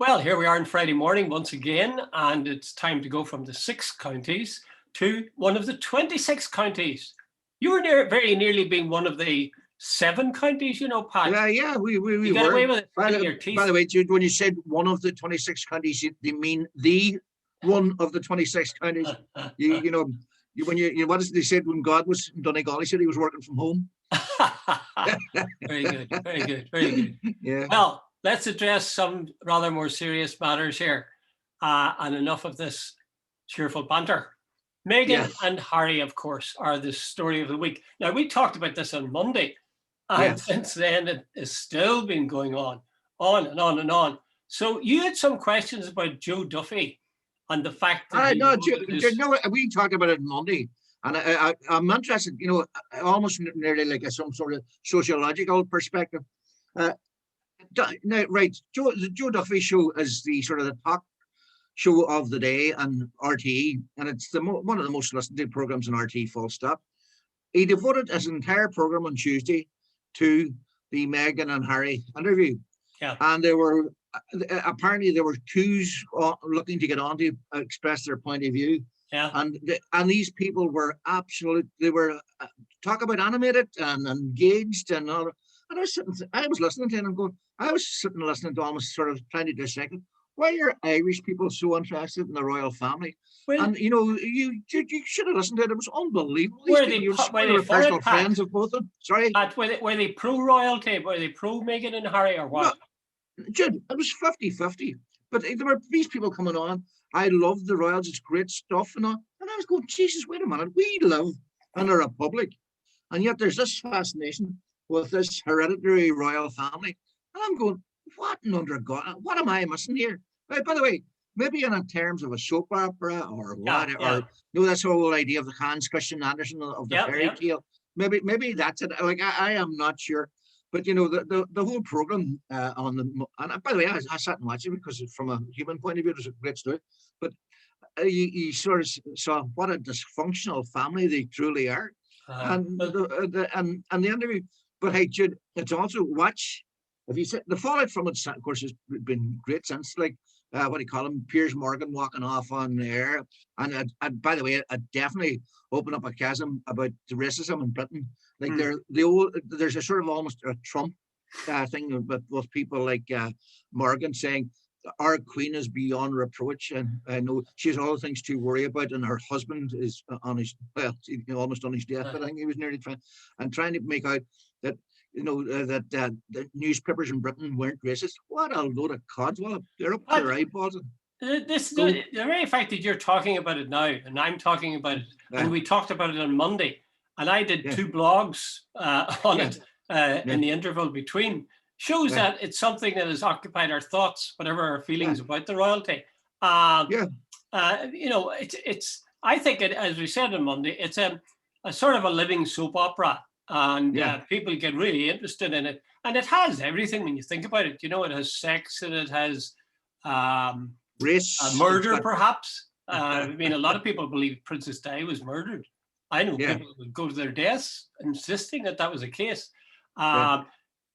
Well, here we are on Friday morning once again, and it's time to go from the 6 counties to one of the 26 counties. You were very nearly being one of the 7 counties, Pat. Yeah, we You got were. away with it. By Your teeth. the way, Jude, when you said one of the 26 counties, you mean the one of the 26 counties. What is it they said when God was in Donegal? He said he was working from home. Very good, very good, very good. Yeah. Well, let's address some rather more serious matters here, and enough of this cheerful banter. Meghan and Harry, of course, are the story of the week. Now, we talked about this on Monday, and since then it has still been going on and on and on. So you had some questions about Joe Duffy and the fact that we talked about it on Monday, and I'm interested, almost nearly like some sort of sociological perspective. Now, right, the Joe Duffy show is the sort of the top show of the day on RTE, and it's one of the most listened to programs on RTE, full stop. He devoted his entire program on Tuesday to the Meghan and Harry interview. Yeah. And apparently there were queues looking to get on to express their point of view. Yeah. And these people were they were talk about animated and engaged and all. And I was listening to it and going, I was sitting listening to almost sort of trying to dissect it. Why are Irish people so interested in the royal family? Well, and you should have listened to it. It was unbelievable. Were they personal friends of both of them? Sorry, Pat, were they pro royalty? Were they pro Meghan and Harry, or what? No, Jude, it was 50-50. But there were these people coming on. I love the royals; it's great stuff, and all. And I was going, Jesus, wait a minute. We live in a republic, and yet there's this fascination with this hereditary royal family. And I'm going, what in under God? What am I missing here? Right, by the way, maybe in terms of a soap opera or what, or this whole idea of the Hans Christian Andersen of the fairy tale. Maybe that's it. Like I am not sure, but the whole program on the. And by the way, I sat and watched it because from a human point of view, it was a great story. But you sort of saw what a dysfunctional family they truly are, and the interview. But hey, Jude, it's also watch. If you said the fallout from it, of course, has been great since, like, what do you call him, Piers Morgan walking off on air, and by the way, it definitely opened up a chasm about the racism in Britain. Like there's a sort of almost a Trump thing with people like Morgan saying our queen is beyond reproach, and I know she has all the things to worry about, and her husband is almost on his deathbed. I think he was nearly trying to make out that. That the newspapers in Britain weren't racist. What a load of codswallop. They're up to their eyeballs. The very fact that you're talking about it now, and I'm talking about it, and we talked about it on Monday, and I did 2 blogs on it in the interval between, shows that it's something that has occupied our thoughts, whatever our feelings about the royalty. It's I think it, as we said on Monday, it's a sort of a living soap opera. And people get really interested in it, and it has everything when you think about it. It has sex, and it has race, murder, perhaps. I mean, a lot of people believe Princess Di was murdered. I know people would go to their deaths insisting that was the case.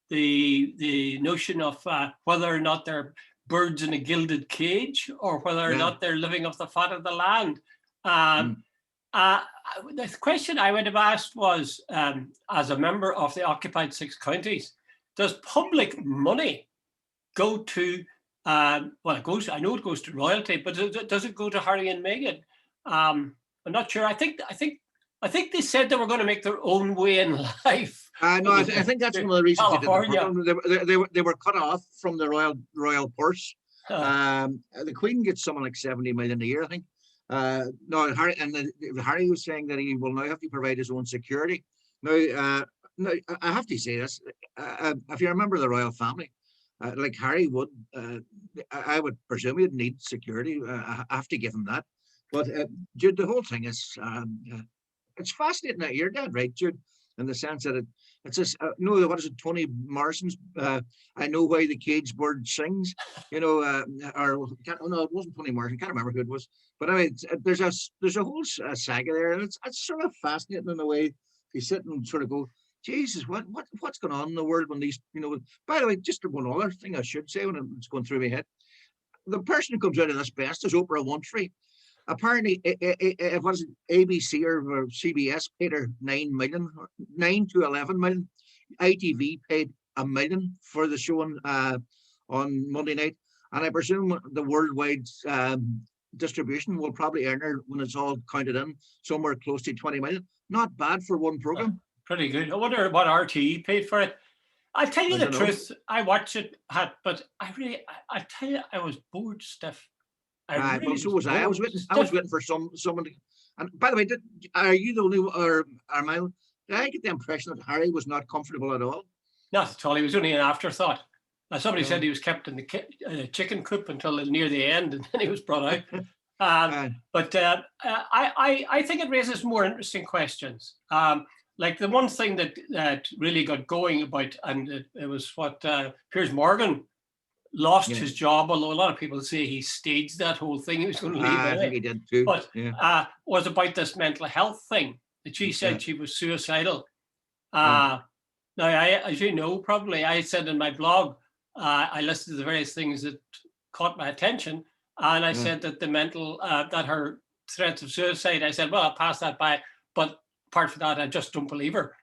The notion of whether or not they're birds in a gilded cage, or whether or not they're living off the fat of the land. The question I would have asked was, as a member of the occupied 6 counties, does public money go to, it goes, I know it goes to royalty, but does it go to Harry and Meghan? I'm not sure. I think they said they were going to make their own way in life. No, I think that's one of the reasons they were cut off from the royal purse. The Queen gets something like 70 million a year, I think. No, Harry was saying that he will now have to provide his own security. Now, I have to say this: if you remember the royal family, like Harry would, I would presume he'd need security. I have to give him that. But Jude, the whole thing is, it's fascinating. That you're dead right, Jude, in the sense that it's just what is it, Toni Morrison's I know why the caged bird sings, or it wasn't Toni Morrison, can't remember who it was, but anyway, there's a whole saga there, and it's sort of fascinating in a way. You sit and sort of go, Jesus, what's going on in the world when these, by the way, just one other thing I should say when it's going through my head, the person who comes out of this best is Oprah Winfrey. Apparently, it was ABC or CBS paid her 9 million, 9 to 11 million. ITV paid $1 million for the show on Monday night, and I presume the worldwide distribution will probably earn her, when it's all counted in, somewhere close to 20 million. Not bad for one program. Pretty good. I wonder what RTE paid for it. I'll tell you the truth. I watched it, but I tell you, I was bored stiff. Well, so was I. I was waiting for someone to. And by the way, are you the only, or Armand? Did I get the impression that Harry was not comfortable at all? Not at all. He was only an afterthought. Somebody said he was kept in the chicken coop until near the end, and then he was brought out. But I think it raises more interesting questions. Like the one thing that really got going about, and it was what Piers Morgan lost his job, although a lot of people say he staged that whole thing. He was going to leave. I think he did too. But was about this mental health thing that she said she was suicidal. Now, as you know, probably I said in my blog, I listed the various things that caught my attention, and I said that the mental, that her threats of suicide, I said, well, I'll pass that by, but apart from that, I just don't believe her.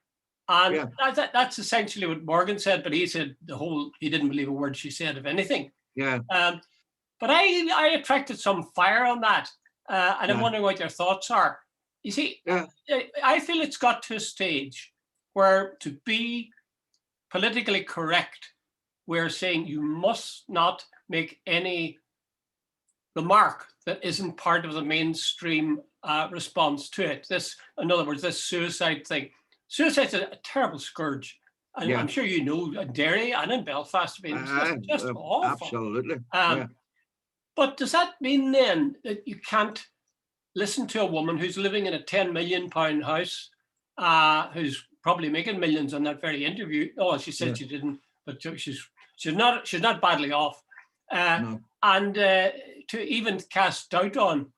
And that's essentially what Morgan said, but he said he didn't believe a word she said, if anything. Yeah. But I attracted some fire on that, and I'm wondering what your thoughts are. You see, I feel it's got to a stage where, to be politically correct, we're saying you must not make any remark that isn't part of the mainstream response to it. In other words, this suicide thing. Suicide's a terrible scourge. And I'm sure you know, in Derry and in Belfast, it's just awful. Absolutely. But does that mean then that you can't listen to a woman who's living in a £10 million house, who's probably making millions on that very interview? Oh, she said she didn't, but she's not badly off. And to even cast doubt on,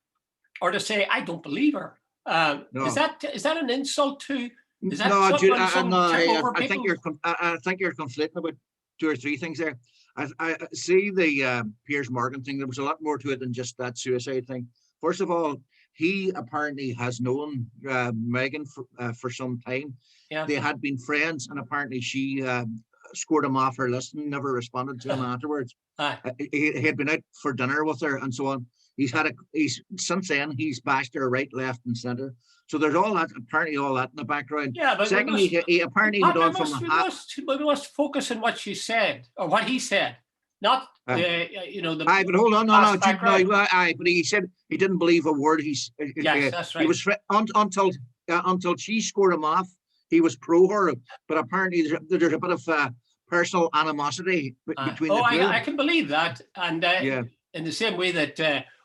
or to say, I don't believe her. Is that an insult to? Is that Jude, I think you're conflating about two or three things there. I see the Piers Morgan thing. There was a lot more to it than just that suicide thing. First of all, he apparently has known Meghan for some time. Yeah. They had been friends, and apparently she scored him off her list and never responded to him afterwards. He had been out for dinner with her and so on. Since then he's bashed her right, left, and centre. So there's apparently all that in the background. Yeah, but secondly, he apparently went on from we must focus on what she said, or what he said, not but hold on, but he said he didn't believe a word. That's right. He was until she scored him off. He was pro her, but apparently there's a bit of personal animosity between the two. I can believe that, and in the same way that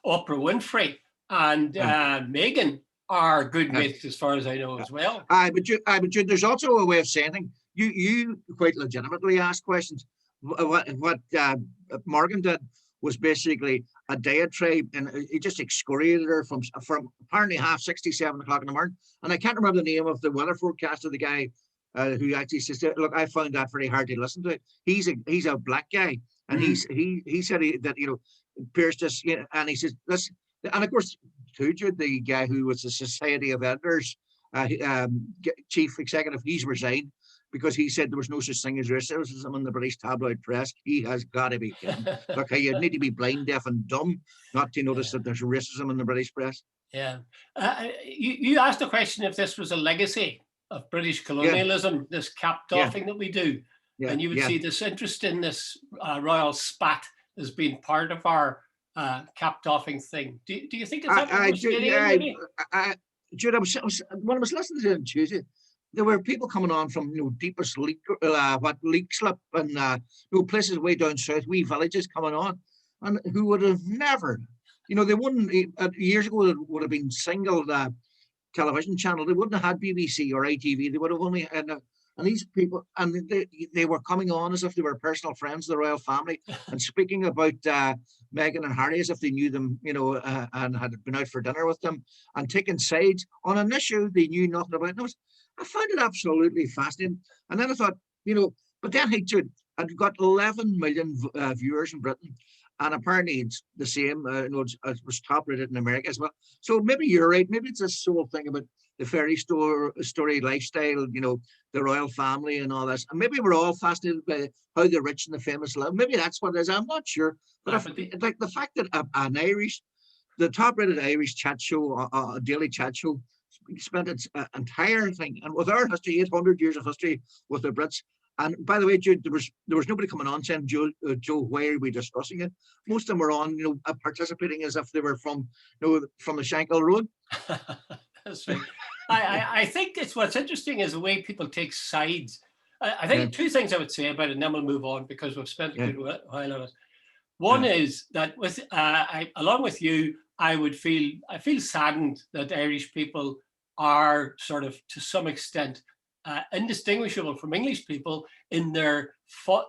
Oprah Winfrey and Meghan are good mates, as far as I know, as well. But Jude, there's also a way of saying things. You quite legitimately ask questions. What Morgan did was basically a diatribe, and he just excoriated her from apparently 6:30, 7 o'clock in the morning. And I can't remember the name of the weather forecaster, the guy who actually says, look, I found that very hard to listen to. He's a black guy, and he said that Piers just, and he says this, and of course, Jude, the guy who was the Society of Editors chief executive, he's resigned because he said there was no such thing as racism in the British tabloid press. He has got to be kidding. Look, you need to be blind, deaf, and dumb not to notice that there's racism in the British press. Yeah. You asked the question if this was a legacy of British colonialism, this cap-doffing that we do. Yeah. And you would see this interest in this royal spat as being part of our cap-doffing thing. Do you think it's Jude, when I was listening to it on Tuesday, there were people coming on from deepest leak slip and places way down south, wee villages coming on, and who would have never, they wouldn't, years ago it would have been single television channel. They wouldn't have had BBC or ITV. They would have only and these people, and they were coming on as if they were personal friends of the royal family and speaking about Meghan and Harry as if they knew them, and had been out for dinner with them and taking sides on an issue they knew nothing about. And I found it absolutely fascinating. And then I thought, but then, hey, Jude, and got 11 million viewers in Britain. And apparently it's the same, it was top rated in America as well. So maybe you're right. Maybe it's this whole thing about the fairy story lifestyle, the royal family and all this. And maybe we're all fascinated by how the rich and the famous live. Maybe that's what it is. I'm not sure. But like the fact that the top rated Irish chat show, a daily chat show, spent its entire thing, and with our history, 800 years of history with the Brits. And by the way, Jude, there was nobody coming on saying, Joe, why are we discussing it? Most of them were on, participating as if they were from the Shankill Road. That's right. I think what's interesting is the way people take sides. I think two things I would say about it, and then we'll move on because we've spent a good while on it. One is that along with you, I feel saddened that Irish people are sort of, to some extent, indistinguishable from English people in their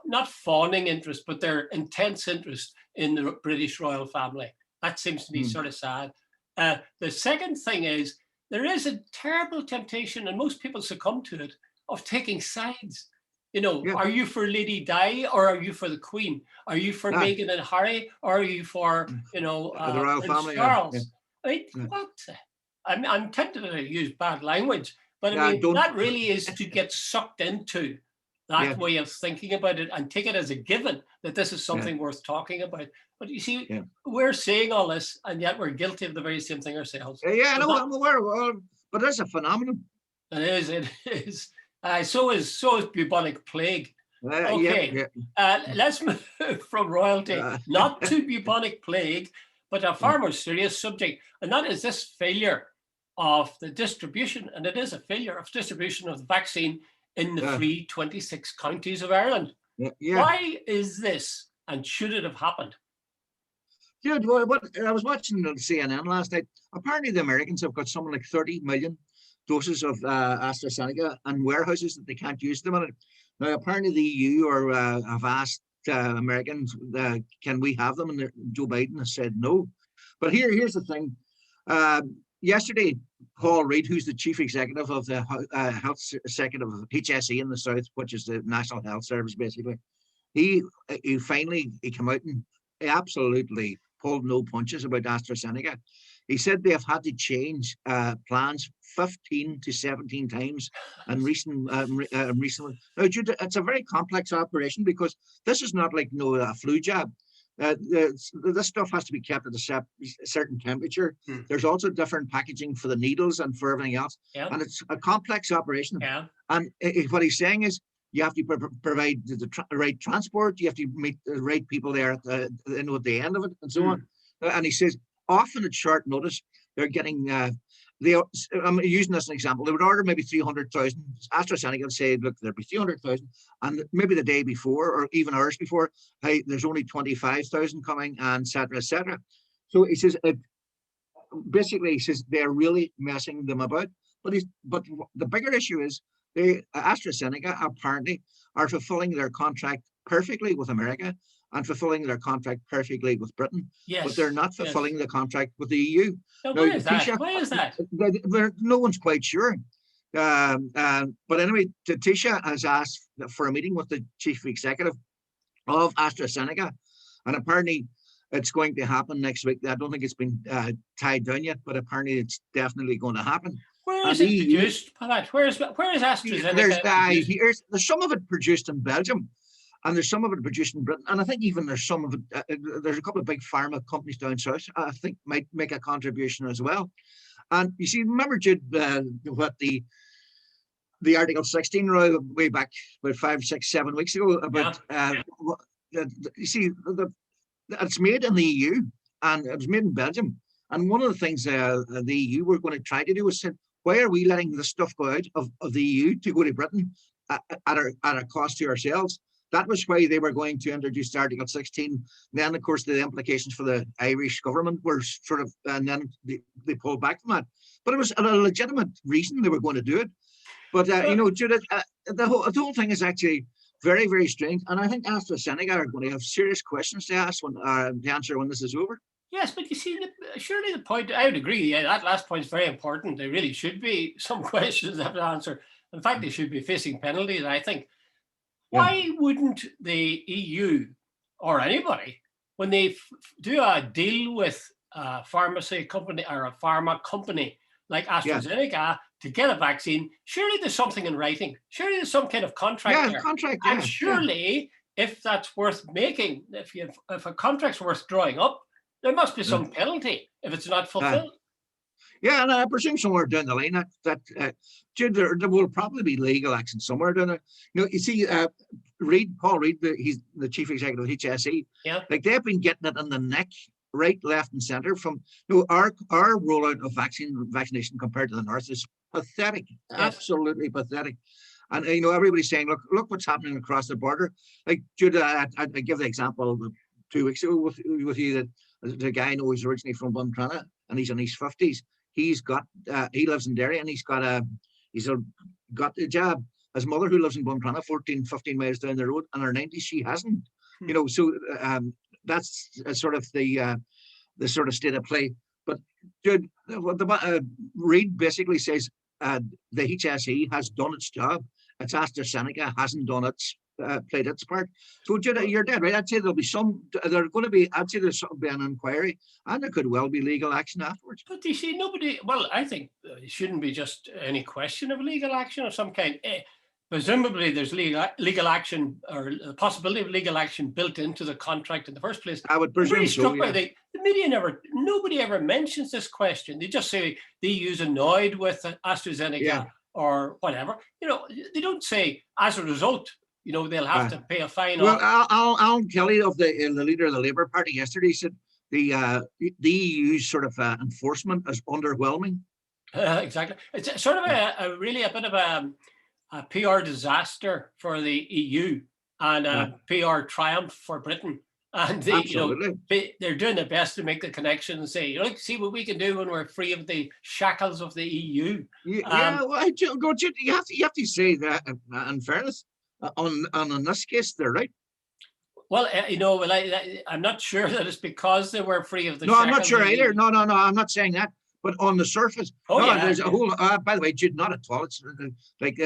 not fawning interest, but their intense interest in the British royal family. That seems to be sort of sad. The second thing is there is a terrible temptation, and most people succumb to it, of taking sides. Are you for Lady Di or are you for the Queen? Are you for Meghan and Harry or are you for the royal Prince family? Charles? I mean, what? I'm tempted to use bad language, but I mean that really is to get sucked into that way of thinking about it and take it as a given that this is something worth talking about. But you see, we're saying all this, and yet we're guilty of the very same thing ourselves. I'm aware of it, but it's a phenomenon. It is. So is bubonic plague. Okay, let's move from royalty, not to bubonic plague, but a far more serious subject, and that is this failure of the distribution, and it is a failure of distribution of the vaccine in the free 26 counties of Ireland. Why is this, and should it have happened? Yeah, what I was watching on CNN last night. Apparently, the Americans have got something like 30 million doses of AstraZeneca and warehouses that they can't use them on it. Now, apparently, the EU have asked Americans, can we have them? And Joe Biden has said no. But here's the thing. Yesterday, Paul Reid, who's the chief executive of the health executive of HSE in the South, which is the National Health Service, basically, he finally came out and absolutely pulled no punches about AstraZeneca. He said they have had to change plans 15 to 17 times in recently. Now, Jude, it's a very complex operation because this is not like a flu jab. This stuff has to be kept at a certain temperature. There's also different packaging for the needles and for everything else. And it's a complex operation. And what he's saying is you have to provide the right transport. You have to meet the right people there at the end of it and so on. And he says, often at short notice, they're getting, I'm using this as an example, they would order maybe 300,000. AstraZeneca would say, look, there'll be 300,000. And maybe the day before or even hours before, hey, there's only 25,000 coming, and et cetera, et cetera. So he says, basically, he says they're really messing them about. But the bigger issue is AstraZeneca apparently are fulfilling their contract perfectly with America and fulfilling their contract perfectly with Britain, but they're not fulfilling the contract with the EU. Why is that? No one's quite sure. But anyway, Tisha has asked for a meeting with the chief executive of AstraZeneca, and apparently it's going to happen next week. I don't think it's been tied down yet, but apparently it's definitely going to happen. Where is it produced, Pat? Where is AstraZeneca? There's some of it produced in Belgium, and there's some of it produced in Britain, and I think even there's some of it. There's a couple of big pharma companies down south I think might make a contribution as well. And you see, remember, Jude, what the Article 16 row way back about 5, 6, 7 weeks ago about you see it's made in the EU and it was made in Belgium. And one of the things the EU were going to try to do was say, why are we letting this stuff go out of the EU to go to Britain at a cost to ourselves? That was why they were going to introduce Article 16. And then, of course, the implications for the Irish government were sort of, and then they pulled back from that. But it was a legitimate reason they were going to do it. But, Judith, the whole thing is actually very, very strange. And I think AstraZeneca are going to have serious questions to answer when this is over. Yes, but you see, surely the point, I would agree, that last point is very important. There really should be some questions they have to answer. In fact, they should be facing penalties, I think. why wouldn't the EU or anybody, when they do a deal with a pharmacy company or a pharma company like AstraZeneca to get a vaccine, surely there's something in writing. Surely there's some kind of contract there. Contract, and surely if that's worth making, if a contract's worth drawing up, there must be some penalty if it's not fulfilled. And I presume somewhere down the line Jude, there will probably be legal action somewhere down there. You see, Paul Reid, he's the chief executive of HSE. Like they've been getting it in the neck, right, left, and centre. From our rollout of vaccination compared to the North is pathetic, absolutely pathetic. And everybody's saying, look what's happening across the border. Like Jude, I give the example 2 weeks ago with you that the guy I know is originally from Buncrana and he's in his 50s. He lives in Derry and he's got a jab. His mother, who lives in Buncrana, 15 miles down the road, and her 90s, she hasn't. So that's sort of the sort of state of play. But Jude, what Reid basically says, the HSE has done its job. It's AstraZeneca hasn't done its played its part. So Jude, you're dead right. I'd say there's going to be an inquiry, and there could well be legal action afterwards. But you see, I think it shouldn't be just any question of legal action of some kind. Presumably there's legal action or the possibility of legal action built into the contract in the first place. I would presume really struck by the media nobody ever mentions this question. They just say the EU's annoyed with AstraZeneca or whatever. They don't say as a result, they'll have to pay a fine. Well, Alan Kelly, the leader of the Labour Party, yesterday said the EU's sort of enforcement is underwhelming. Exactly. It's sort of a bit of a PR disaster for the EU and a PR triumph for Britain. And they're doing their best to make the connection and say, see what we can do when we're free of the shackles of the EU. You have to say that in fairness. On this case, they're right. Well, I'm not sure that it's because they were free of the. No, I'm not sure either. No, I'm not saying that. But on the surface, there's a whole. By the way, Jude, not at all. It's like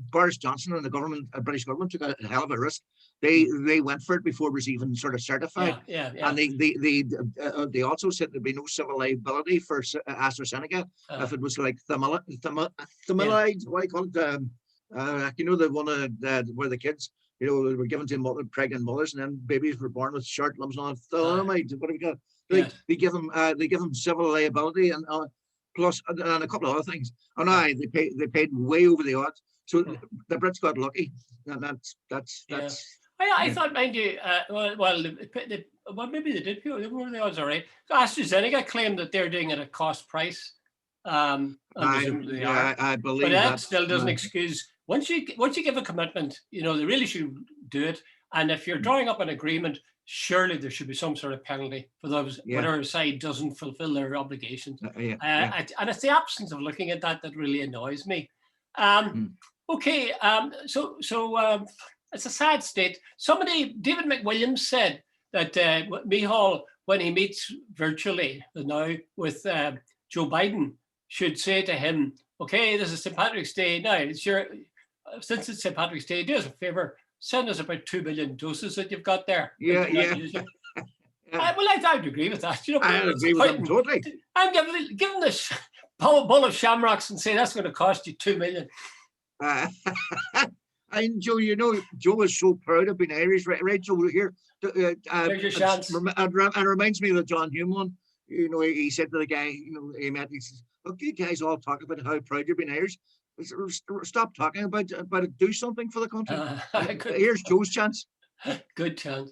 Boris Johnson and the government, British government, took a hell of a risk. They went for it before it was even sort of certified. And they also said there'd be no civil liability for AstraZeneca if it was like thermolide. What do you call it? The one where the kids, were given to pregnant mothers, and then babies were born with short lumps on thalidomide. What have we got? They give them civil liability and plus and a couple of other things. They paid way over the odds. So the Brits got lucky, and that's. I thought, mind you, maybe they did pay over the odds, all right. So AstraZeneca claimed that they're doing it at cost price. I believe, but that still doesn't excuse. Once you give a commitment, they really should do it. And if you're drawing up an agreement, surely there should be some sort of penalty for those whatever side doesn't fulfill their obligations. And it's the absence of looking at that really annoys me. Okay, so it's a sad state. David McWilliams said that Micheál, when he meets virtually now with Joe Biden, should say to him, okay, this is St. Patrick's Day. Now, since it's St. Patrick's Day, do us a favor, send us about 2 billion doses that you've got there. Well, I would agree with that. I agree with him totally. I'm giving this bowl of shamrocks and say that's going to cost you 2 million. And Joe, Joe is so proud of being Irish, right? Joe, here. There's your chance. It reminds me of the John Hume one. He said to the guy, he met, he says, look, you guys all talk about how proud you're being Irish. Stop talking about it. Do something for the country. Here's Joe's chance. Good chance.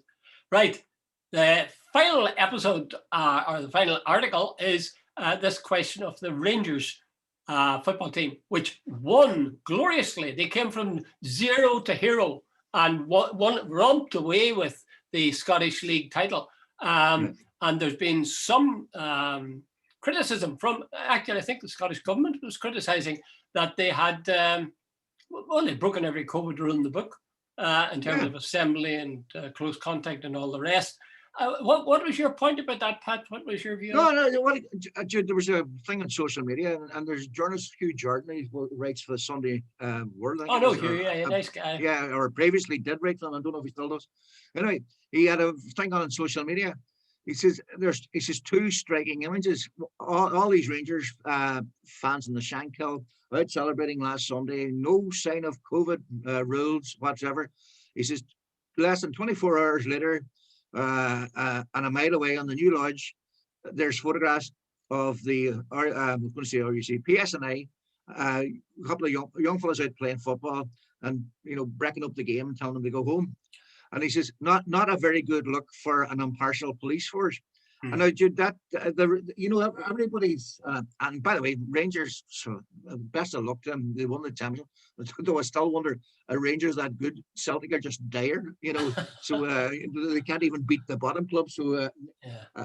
Right. The final episode or the final article is this question of the Rangers football team, which won gloriously. They came from 0 to hero and romped away with the Scottish League title. And there's been some criticism from, actually, I think the Scottish government was criticising that they had, they'd broken every COVID rule in the book in terms of assembly and close contact and all the rest. What was your point about that, Pat? What was your view? No. Jude, there was a thing on social media, and there's journalist Hugh Jordan, he writes for the Sunday World. Oh no, Hugh, yeah, nice guy. Yeah, or previously did write for them. I don't know if he still does. Anyway, he had a thing on social media. He says two striking images. All these Rangers fans in the Shankill out celebrating last Sunday. No sign of COVID rules whatsoever. He says less than 24 hours later. And a mile away on the new lodge, there's photographs of the I'm going to say RUC PSNI, a couple of young fellas out playing football and breaking up the game and telling them to go home. And he says not a very good look for an impartial police force. And now, Jude, that everybody's and by the way, Rangers, so best of luck to them. They won the championship. Though I still wonder, are Rangers that good? Celtic are just dire, so they can't even beat the bottom club. So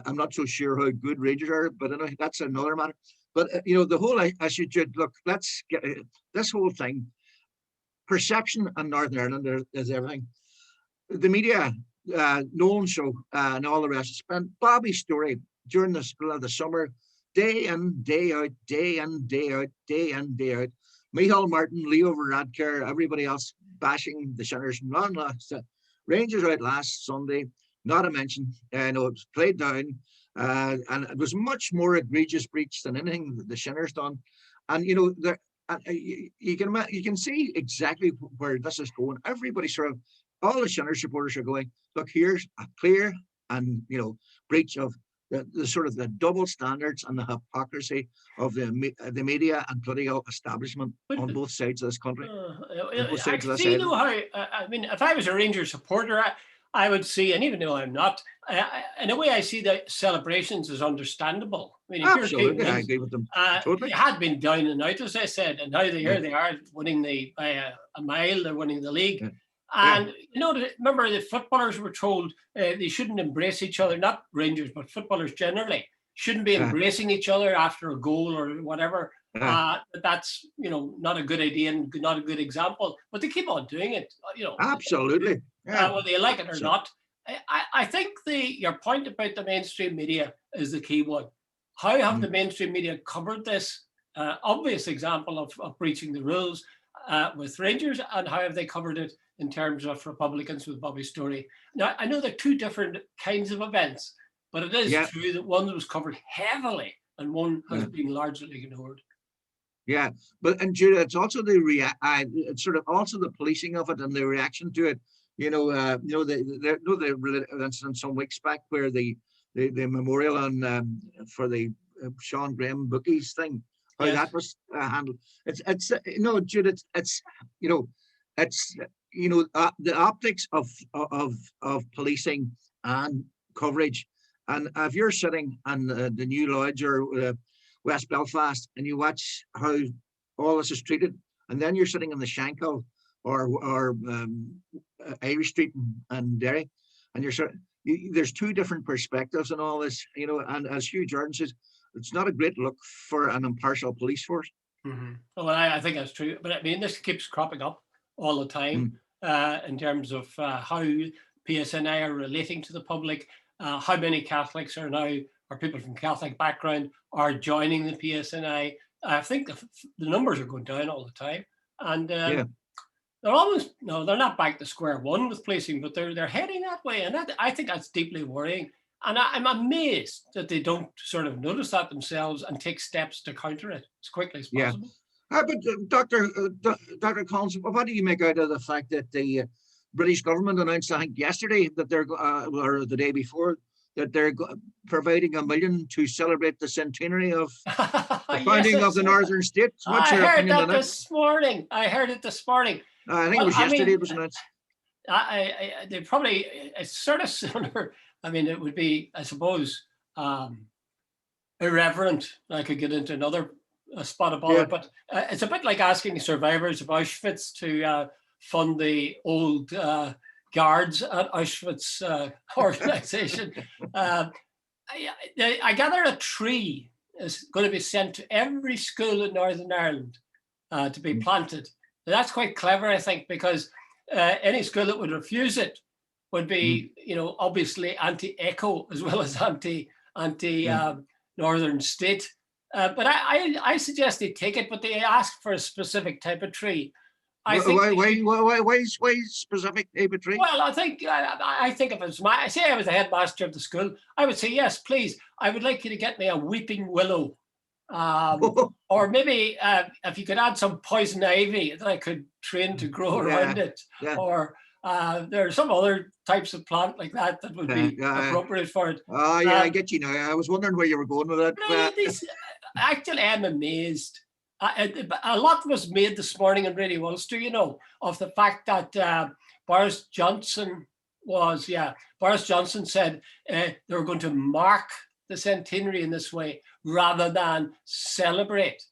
I'm not so sure how good Rangers are. But anyway, that's another matter. But the whole issue, Jude, look, let's get this whole thing. Perception in Northern Ireland is everything. The media. Nolan show and all the rest spent Bobby's story during the summer, day in, day out, day in, day out, day in, day out. Michael Martin, Leo Varadkar, everybody else bashing the Shinners. Rangers out last Sunday, not a mention. It was played down, and it was much more egregious breach than anything the Shinners done. And you can see exactly where this is going. Everybody all the Shinner supporters are going, look, here's a clear and breach of the sort of the double standards and the hypocrisy of the media and political establishment on both sides of this country. I mean, if I was a Rangers supporter, I would see, and even though I'm not, in a way, I see the celebrations as understandable. I mean, absolutely, I agree with them. Totally. They had been down and out, as I said, and now here they are winning by a mile. They're winning the league. Yeah. And remember, the footballers were told they shouldn't embrace each other. Not Rangers, but footballers generally shouldn't be embracing each other after a goal or whatever. That's not a good idea and not a good example. But they keep on doing it. Absolutely. Whether you like it or not. I think your point about the mainstream media is the key one. How have the mainstream media covered this obvious example of breaching the rules with Rangers, and how have they covered it in terms of Republicans with Bobby Story? Now, I know they're two different kinds of events, but it is true that one was covered heavily and one has been largely ignored. Yeah, and Jude, it's also it's sort of also the policing of it and the reaction to it. The incident some weeks back where the memorial for the Sean Graham bookies thing, how that was handled. It's Jude, it's the optics of policing and coverage. And if you're sitting on the New Lodge or West Belfast and you watch how all this is treated, and then you're sitting in the Shankill or Irish Street and Derry, and there's two different perspectives in all this, and as Hugh Jordan says, it's not a great look for an impartial police force. Mm-hmm. Well, I think that's true. But I mean, this keeps cropping up all the time in terms of how PSNI are relating to the public, how many Catholics are now, or people from Catholic background, are joining the PSNI. I think the numbers are going down all the time. And they're they're not back to square one with policing, but they're heading that way. And I think that's deeply worrying. And I'm amazed that they don't sort of notice that themselves and take steps to counter it as quickly as possible. But Dr. Collins, what do you make out of the fact that the British government announced, I think yesterday, that they're or the day before, that they're providing $1 million to celebrate the centenary of the founding of the Northern States? What's your opinion on that? I heard it this morning. I think it was yesterday. It was announced. They probably, it's sort of similar. I mean, it would be, I suppose, irreverent. I could get into another spot about it, but it's a bit like asking survivors of Auschwitz to fund the old guards at Auschwitz organization. I gather a tree is going to be sent to every school in Northern Ireland to be planted. Now, that's quite clever, I think, because any school that would refuse it would be, obviously anti-eco as well as northern state. But I suggest they take it, but they ask for a specific type of tree. Why specific type of tree? Well, I think if it was I was the headmaster of the school, I would say, yes, please. I would like you to get me a weeping willow. Or maybe if you could add some poison ivy that I could train to grow around it. Yeah. Or there are some other types of plant like that would be appropriate for it. Oh, yeah, I get you now. I was wondering where you were going with it. Actually, I'm amazed. A lot was made this morning in Radio Ulster, of the fact that Boris Johnson said they were going to mark the centenary in this way rather than celebrate.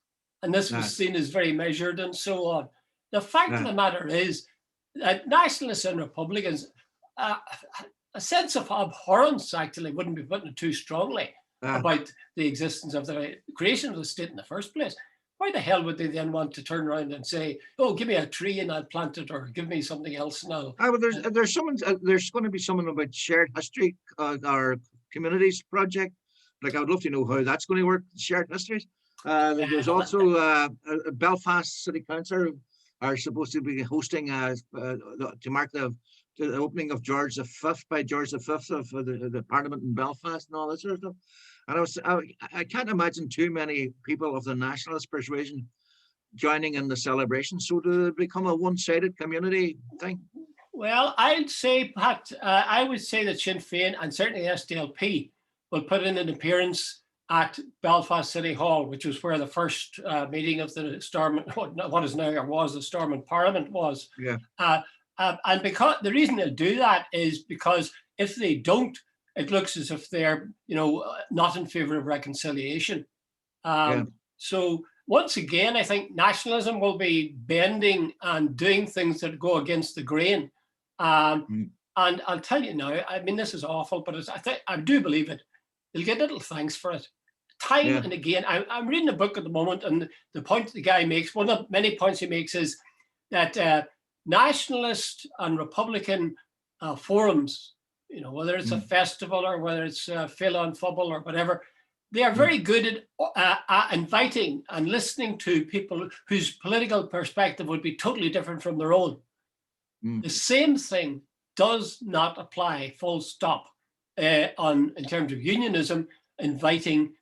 And this was seen as very measured and so on. The fact of the matter is that nationalists and Republicans, a sense of abhorrence actually wouldn't be putting it too strongly about the existence of the creation of the state in the first place. Why the hell would they then want to turn around and say, "Oh, give me a tree and I'll plant it," or "Give me something else and I'll..." There's going to be someone about shared history, our communities project. Like, I would love to know how that's going to work. Shared histories. There's also Belfast City Council are supposed to be hosting to mark the opening of George V by George V of the Parliament in Belfast and all that sort of stuff. And I can't imagine too many people of the nationalist persuasion joining in the celebration. So to become a one-sided community thing. Well, I'd say, Pat, I would say that Sinn Féin and certainly SDLP will put in an appearance at Belfast City Hall, which was where the first meeting of the Stormont, what is now or was the Stormont Parliament was. Yeah. And because the reason they'll do that is because if they don't, it looks as if they're, not in favor of reconciliation. So once again, I think nationalism will be bending and doing things that go against the grain. And I'll tell you now, I mean, this is awful, but I do believe it. They'll get little thanks for it. Time and again, I'm reading a book at the moment, and the point the guy makes, one of many points he makes, is that nationalist and Republican forums, whether it's a festival or whether it's Phil on Fubble or whatever, they are very good at inviting and listening to people whose political perspective would be totally different from their own. The same thing does not apply, full stop, in terms of unionism, inviting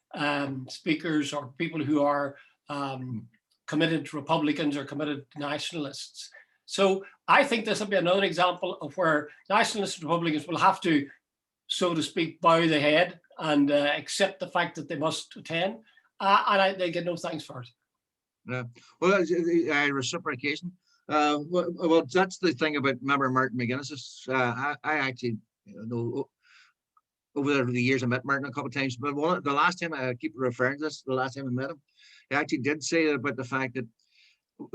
speakers or people who are committed Republicans or committed nationalists. So I think this will be another example of where nationalists and Republicans will have to, so to speak, bow the head and accept the fact that they must attend, and they get no thanks for it. Yeah, well, reciprocation. Well, that's the thing about, remember Martin McGuinness. I actually know over the years I met Martin a couple of times, but the last time, I keep referring to this, the last time I met him, he actually did say about the fact that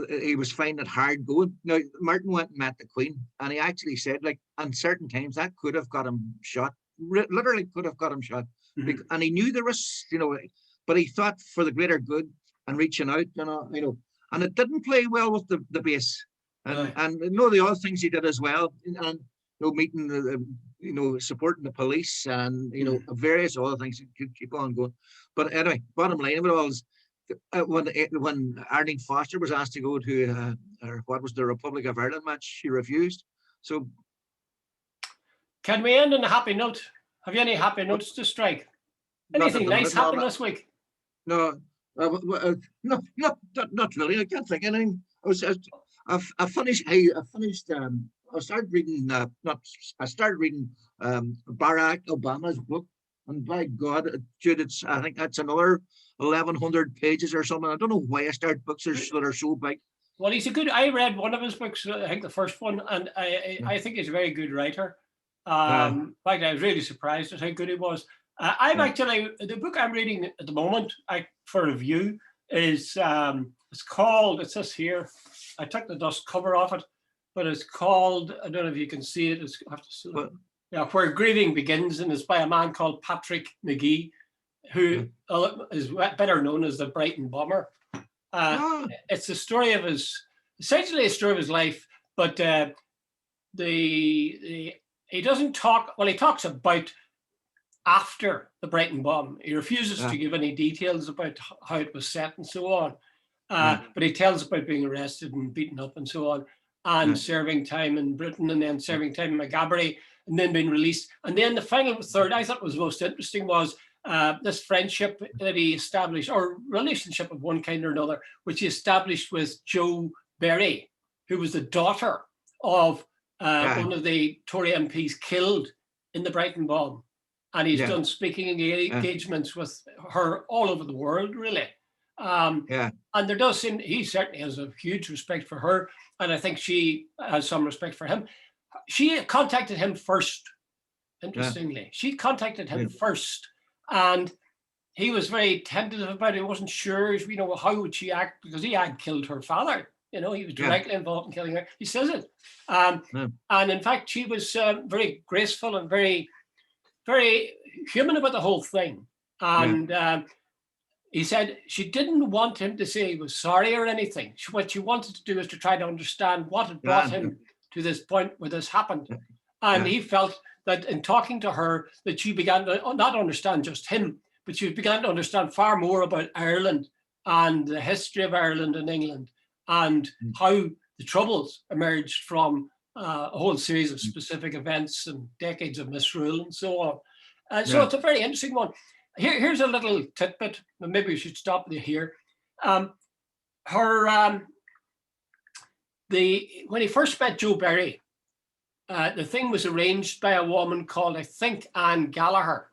he was finding it hard going. Now, Martin went and met the Queen, and he actually said, like, on certain times that could have got him shot, literally could have got him shot. And he knew the risks, but he thought for the greater good and reaching out, and it didn't play well with the base. And the other things he did as well, and meeting supporting the police and various other things that could keep on going. But anyway, bottom line of it all is, when Arlene Foster was asked to go to what was the Republic of Ireland match, she refused. So, can we end on a happy note? Have you any happy notes to strike? Anything nice happened this week? No, not really. I can't think of anything. I started reading. I started reading Barack Obama's book, and by God, Jude, I think that's another 1,100 pages or something. I don't know why I start books that are so big. Well, I read one of his books, I think the first one, and I think he's a very good writer. In fact, I was really surprised at how good he was. Actually, the book I'm reading at the moment, for review, is it says here, I took the dust cover off it, but it's called, I don't know if you can see it, Where Grieving Begins, and it's by a man called Patrick McGee, who is better known as the Brighton Bomber. It's essentially a story of his life, but the he doesn't talk. Well, he talks about after the Brighton bomb. He refuses to give any details about how it was set and so on. But he tells about being arrested and beaten up and so on, and serving time in Britain, and then serving time in McGabbery, and then being released. And then the final third, I thought was most interesting, was this friendship that he established, or relationship of one kind or another, which he established with Jo Berry, who was the daughter of one of the Tory MPs killed in the Brighton bomb. And he's done speaking engagements with her all over the world, really. And there does seem, he certainly has a huge respect for her, and I think she has some respect for him. She contacted him first, interestingly. She contacted him first, and he was very tentative about it. He wasn't sure, you know, how would she act, because he had killed her father. You know, he was directly involved in killing her. He says it. And in fact, she was very graceful and very, very human about the whole thing. And he said she didn't want him to say he was sorry or anything. What she wanted to do is to try to understand what had brought him to this point where this happened. And he felt that in talking to her, that she began to not understand just him, but she began to understand far more about Ireland and the history of Ireland and England, and how the Troubles emerged from a whole series of specific events and decades of misrule and so on. So it's a very interesting one. Here's a little tidbit. Maybe we should stop here. When he first met Jo Berry, the thing was arranged by a woman called, I think, Anne Gallagher,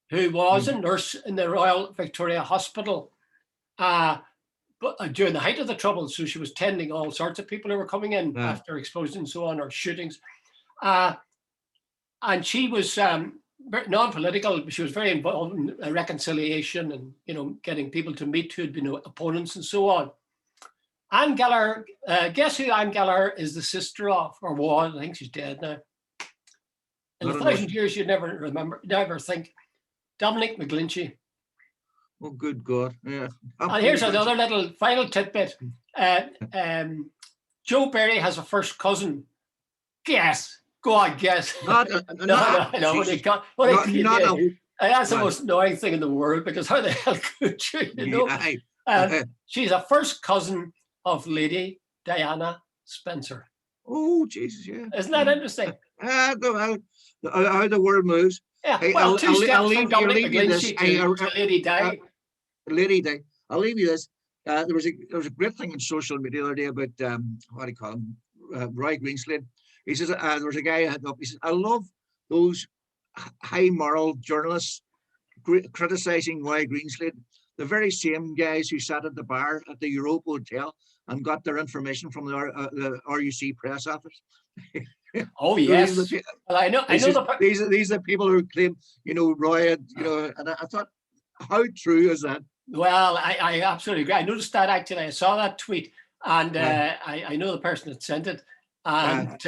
who was a nurse in the Royal Victoria Hospital but during the height of the Troubles. So she was tending all sorts of people who were coming in after explosions and so on, or shootings. And she was non-political, but she was very involved in reconciliation and, you know, getting people to meet who had been opponents and so on. Anne Gallagher, guess who Anne Gallagher is the sister of, or was? I think she's dead now. In 1,000 years, you'd never think. Dominic McGlinchey. Oh, good God. Yeah. And here's another little final tidbit. Jo Berry has a first cousin. Guess. Go on, guess. No. That's the most annoying thing in the world, because how the hell could you, you know? She's a first cousin of Lady Diana Spencer. Oh, Jesus, yeah. Isn't that interesting? How the world moves. Yeah, well, two steps from Dominic McGlinchey to Lady Di. Lady Di. I'll leave you this. There was a great thing on social media the other day about, what do you call him, Roy Greenslade. He says, there was a guy who had up, he says, I love those high moral journalists criticizing Roy Greenslade, the very same guys who sat at the bar at the Europa Hotel and got their information from the RUC press office. Oh yes, well, I know. These are the people who claim, you know, Roy had, you know, and I thought, how true is that? Well, I absolutely agree. I noticed that actually. I saw that tweet, and I know the person that sent it, and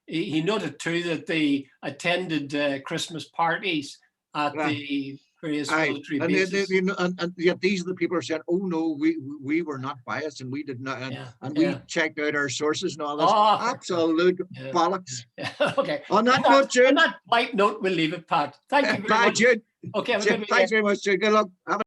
he noted too that they attended Christmas parties at the various military bases. And yet these are the people who said, "Oh no, we were not biased, and we did not, and we checked out our sources and all this." Absolute bollocks. Okay. On that note, Jude. On that light note, we'll leave it, Pat. Thank you very much. Jude. Okay. Thanks very much, Jude. Good luck.